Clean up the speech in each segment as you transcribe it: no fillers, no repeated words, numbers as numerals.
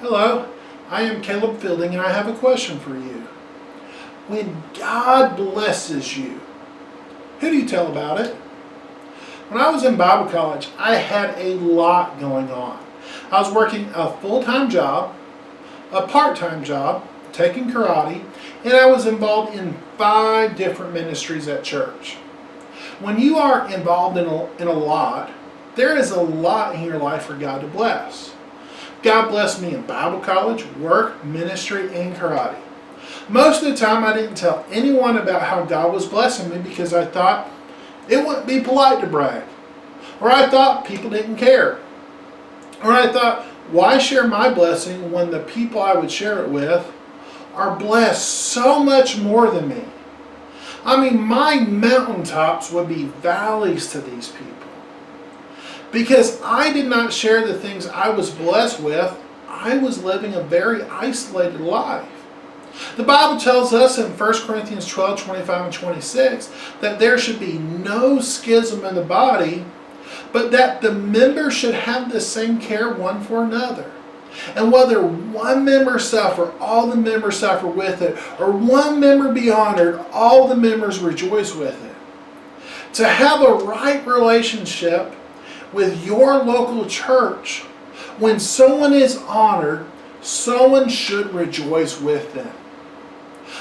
Hello, I am Caleb Fielding and I have a question for you. When God blesses you, who do you tell about it? When I was in Bible college, I had a lot going on. I was working a full-time job, a part-time job, taking karate, and I was involved in 5 different ministries at church. When you are involved in a lot, there is a lot in your life for God to bless. God blessed me in Bible college, work, ministry, and karate. Most of the time I didn't tell anyone about how God was blessing me because I thought it wouldn't be polite to brag. Or I thought people didn't care. Or I thought, why share my blessing when the people I would share it with are blessed so much more than me? I mean, my mountaintops would be valleys to these people. Because I did not share the things I was blessed with, I was living a very isolated life. The Bible tells us in 1 Corinthians 12, 25 and 26 that there should be no schism in the body, but that the members should have the same care one for another. And whether one member suffer, all the members suffer with it, or one member be honored, all the members rejoice with it. To have a right relationship with your local church, when someone is honored, someone should rejoice with them.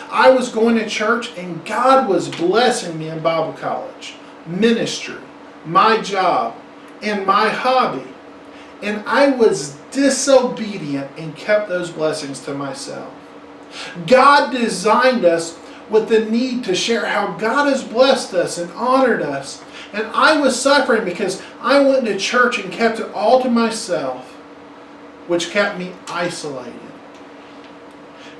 I was going to church and God was blessing me in Bible college, ministry, my job, and my hobby. And I was disobedient and kept those blessings to myself. God designed us with the need to share how God has blessed us and honored us. And I was suffering because I went to church and kept it all to myself, which kept me isolated.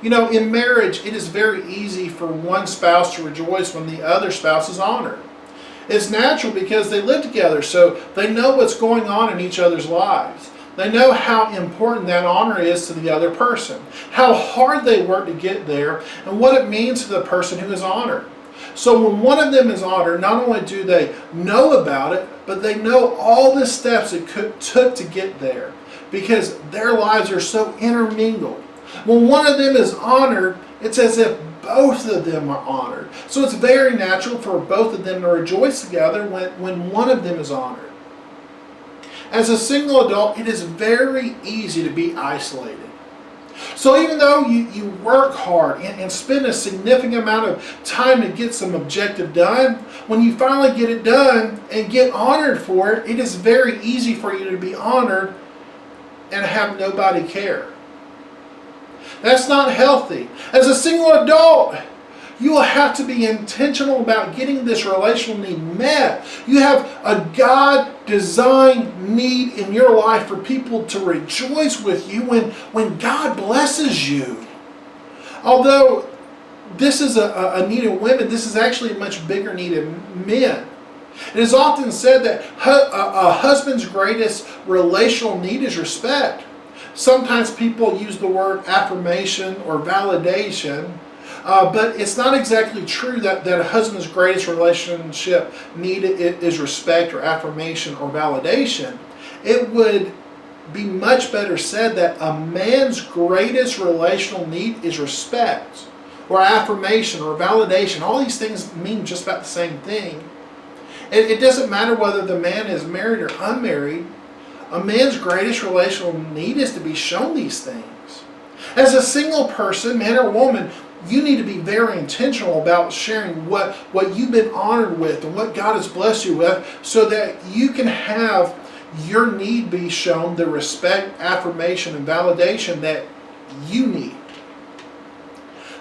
You know, in marriage, it is very easy for one spouse to rejoice when the other spouse is honored. It's natural because they live together, so they know what's going on in each other's lives. They know how important that honor is to the other person, how hard they work to get there, and what it means to the person who is honored. So when one of them is honored, not only do they know about it, but they know all the steps it took to get there, because their lives are so intermingled. When one of them is honored, it's as if both of them are honored. So it's very natural for both of them to rejoice together when one of them is honored. As a single adult, it is very easy to be isolated. So even though you work hard and spend a significant amount of time to get some objective done, when you finally get it done and get honored for it, it is very easy for you to be honored and have nobody care. That's not healthy. As a single adult, you will have to be intentional about getting this relational need met. You have a God-designed need in your life for people to rejoice with you when God blesses you. Although this is a need of women, this is actually a much bigger need of men. It is often said that a husband's greatest relational need is respect. Sometimes people use the word affirmation or validation, but it's not exactly true that a husband's greatest relationship need is respect or affirmation or validation. It would be much better said that a man's greatest relational need is respect or affirmation or validation. All these things mean just about the same thing. It doesn't matter whether the man is married or unmarried. A man's greatest relational need is to be shown these things. As a single person, man or woman, you need to be very intentional about sharing what you've been honored with and what God has blessed you with so that you can have your need be shown the respect, affirmation, and validation that you need.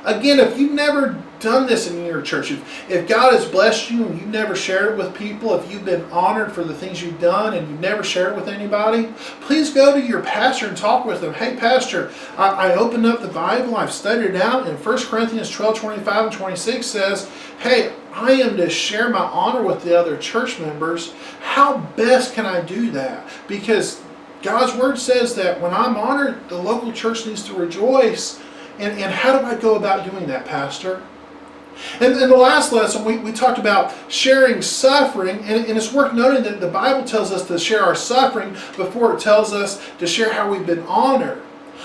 Again, if you've never done this in your church, if God has blessed you and you've never shared it with people, if you've been honored for the things you've done and you've never shared it with anybody, please go to your pastor and talk with them. Hey, pastor, I opened up the Bible, I've studied it out, and 1 Corinthians 12, 25 and 26 says, hey, I am to share my honor with the other church members. How best can I do that? Because God's word says that when I'm honored, the local church needs to rejoice. And how do I go about doing that, Pastor? And in the last lesson, we talked about sharing suffering, and it's worth noting that the Bible tells us to share our suffering before it tells us to share how we've been honored.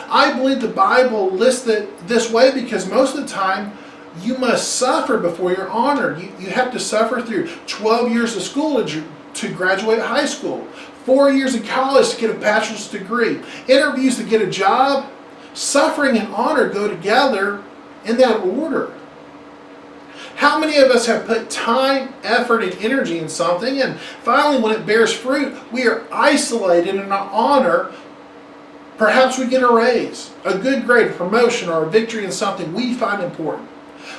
I believe the Bible lists it this way because most of the time you must suffer before you're honored. You have to suffer through 12 years of school to graduate high school, 4 years of college to get a bachelor's degree, interviews to get a job. Suffering and honor go together in that order. How many of us have put time, effort, and energy in something, and finally when it bears fruit, we are isolated in our honor? Perhaps we get a raise, a good grade, a promotion, or a victory in something we find important.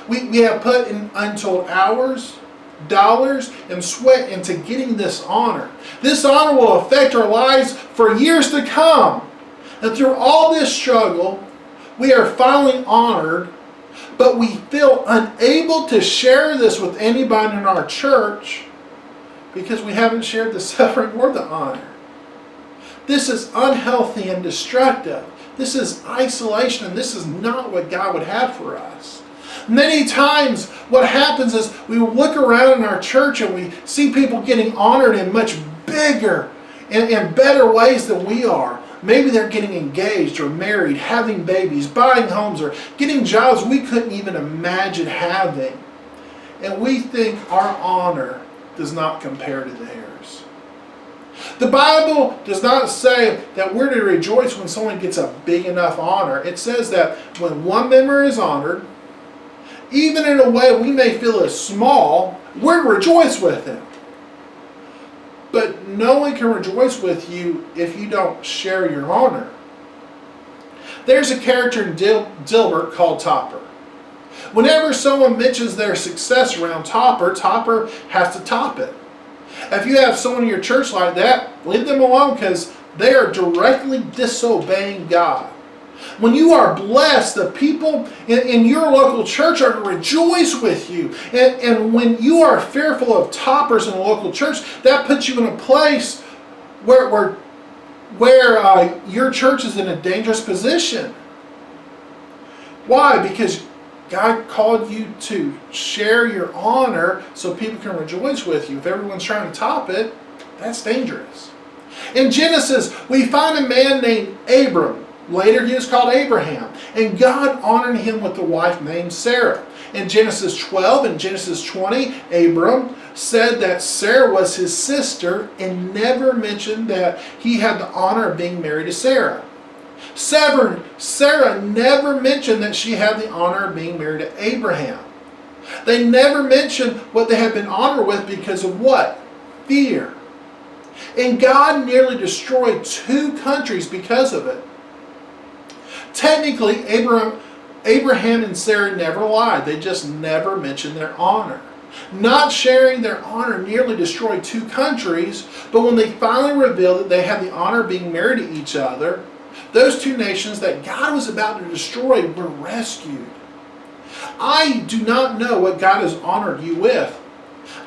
We have put in untold hours, dollars, and sweat into getting this honor. This honor will affect our lives for years to come. And through all this struggle, we are finally honored, but we feel unable to share this with anybody in our church because we haven't shared the suffering or the honor. This is unhealthy and destructive. This is isolation, and this is not what God would have for us. Many times what happens is we look around in our church and we see people getting honored in much bigger and better ways than we are. Maybe they're getting engaged or married, having babies, buying homes, or getting jobs we couldn't even imagine having. And we think our honor does not compare to theirs. The Bible does not say that we're to rejoice when someone gets a big enough honor. It says that when one member is honored, even in a way we may feel is small, we're to rejoice with him. But no one can rejoice with you if you don't share your honor. There's a character in Dilbert called Topper. Whenever someone mentions their success around Topper, Topper has to top it. If you have someone in your church like that, leave them alone because they are directly disobeying God. When you are blessed, the people in your local church are to rejoice with you. And when you are fearful of toppers in a local church, that puts you in a place where your church is in a dangerous position. Why? Because God called you to share your honor so people can rejoice with you. If everyone's trying to top it, that's dangerous. In Genesis, we find a man named Abram. Later he was called Abraham. And God honored him with a wife named Sarah. In Genesis 12 and Genesis 20, Abram said that Sarah was his sister and never mentioned that he had the honor of being married to Sarah. Sarah never mentioned that she had the honor of being married to Abraham. They never mentioned what they had been honored with because of what? Fear. And God nearly destroyed 2 countries because of it. Technically, Abraham and Sarah never lied. They just never mentioned their honor. Not sharing their honor nearly destroyed 2 countries, but when they finally revealed that they had the honor of being married to each other, those 2 nations that God was about to destroy were rescued. I do not know what God has honored you with.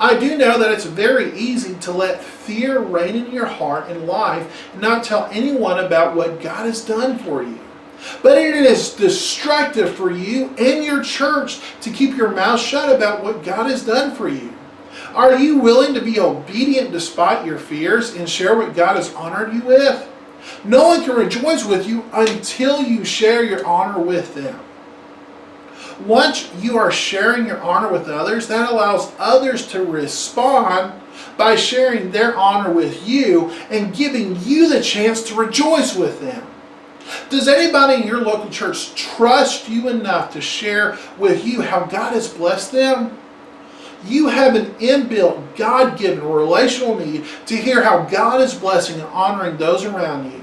I do know that it's very easy to let fear reign in your heart and life and not tell anyone about what God has done for you. But it is destructive for you and your church to keep your mouth shut about what God has done for you. Are you willing to be obedient despite your fears and share what God has honored you with? No one can rejoice with you until you share your honor with them. Once you are sharing your honor with others, that allows others to respond by sharing their honor with you and giving you the chance to rejoice with them. Does anybody in your local church trust you enough to share with you how God has blessed them? You have an inbuilt, God-given relational need to hear how God is blessing and honoring those around you.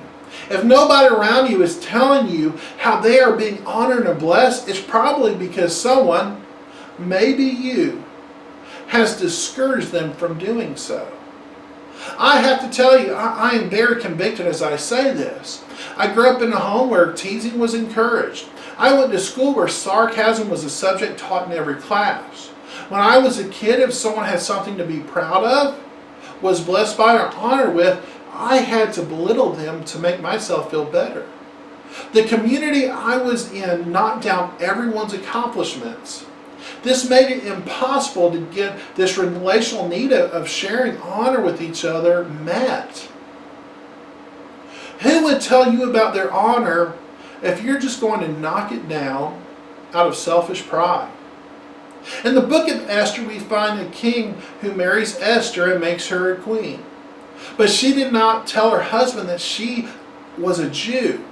If nobody around you is telling you how they are being honored and blessed, it's probably because someone, maybe you, has discouraged them from doing so. I have to tell you, I am very convicted as I say this. I grew up in a home where teasing was encouraged. I went to school where sarcasm was a subject taught in every class. When I was a kid, if someone had something to be proud of, was blessed by or honored with, I had to belittle them to make myself feel better. The community I was in knocked down everyone's accomplishments. This made it impossible to get this relational need of sharing honor with each other met. Who would tell you about their honor if you're just going to knock it down out of selfish pride. In the book of Esther, we find a king who marries Esther and makes her a queen. But she did not tell her husband that she was a Jew.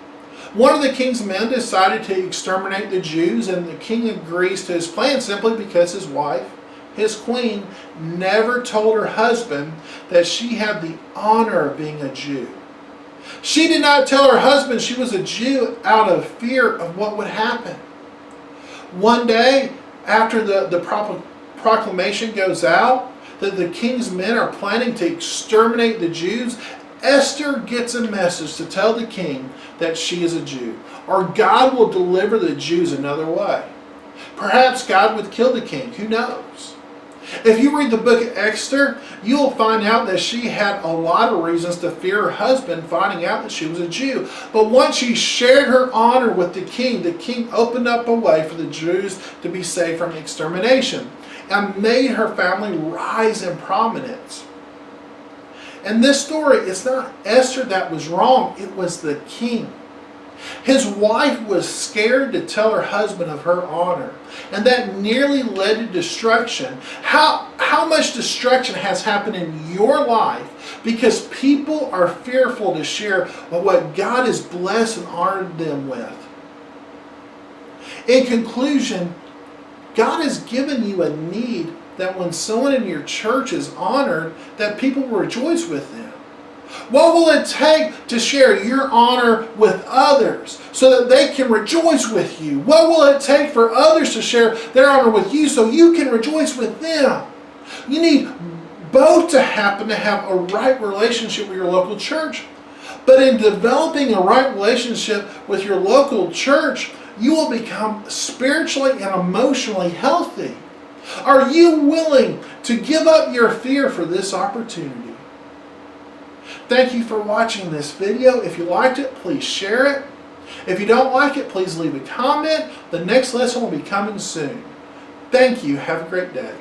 One of the king's men decided to exterminate the Jews, and the king agrees to his plan simply because his wife, his queen, never told her husband that she had the honor of being a Jew. She did not tell her husband she was a Jew out of fear of what would happen. One day, after the proclamation goes out that the king's men are planning to exterminate the Jews, Esther gets a message to tell the king that she is a Jew, or God will deliver the Jews another way. Perhaps God would kill the king, who knows? If you read the book of Esther, you'll find out that she had a lot of reasons to fear her husband finding out that she was a Jew. But once she shared her honor with the king opened up a way for the Jews to be saved from extermination and made her family rise in prominence. In this story, it's not Esther that was wrong, it was the king. His wife was scared to tell her husband of her honor, and that nearly led to destruction. How much destruction has happened in your life because people are fearful to share what God has blessed and honored them with? In conclusion, God has given you a need that when someone in your church is honored, that people will rejoice with them. What will it take to share your honor with others so that they can rejoice with you? What will it take for others to share their honor with you so you can rejoice with them? You need both to happen to have a right relationship with your local church. But in developing a right relationship with your local church, you will become spiritually and emotionally healthy. Are you willing to give up your fear for this opportunity? Thank you for watching this video. If you liked it, please share it. If you don't like it, please leave a comment. The next lesson will be coming soon. Thank you. Have a great day.